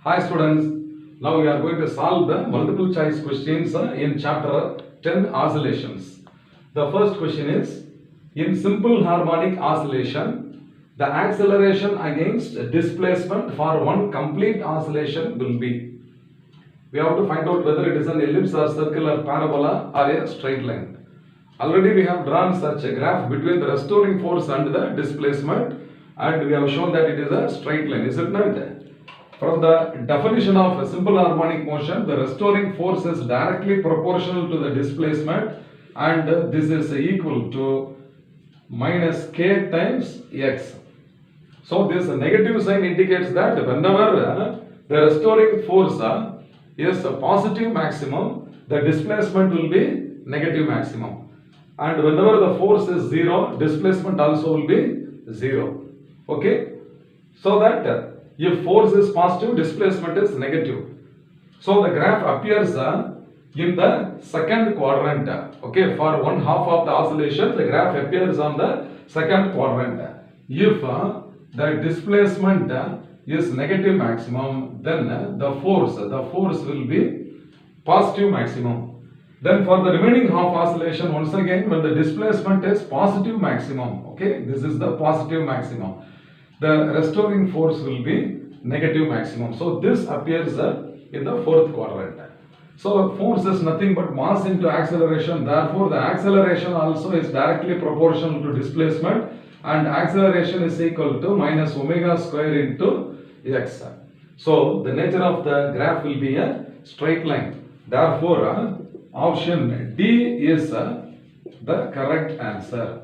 Hi students, now we are going to solve the multiple choice questions in chapter 10 oscillations. The first question is, in simple harmonic oscillation, the acceleration against displacement for one complete oscillation will be. We have to find out whether it is an ellipse or circle or parabola or a straight line. Already we have drawn such a graph between the restoring force and the displacement, and we have shown that it is a straight line, is it not? From the definition of a simple harmonic motion, the restoring force is directly proportional to the displacement, and this is equal to minus k times x. So this negative sign indicates that whenever the restoring force is a positive maximum, the displacement will be negative maximum. And whenever the force is zero, displacement also will be zero. Okay? So that if force is positive, displacement is negative. So the graph appears in the second quadrant. Okay, for one half of the oscillation, the graph appears on the second quadrant. If the displacement is negative maximum, then the force will be positive maximum. Then for the remaining half oscillation, once again, when the displacement is positive maximum, okay, this is the positive maximum, the restoring force will be negative maximum. So this appears in the fourth quadrant. So force is nothing but mass into acceleration. Therefore, the acceleration also is directly proportional to displacement, and acceleration is equal to minus omega square into x. So the nature of the graph will be a straight line. Therefore, option D is the correct answer.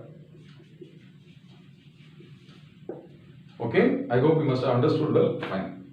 Okay, I hope you must have understood well. Fine.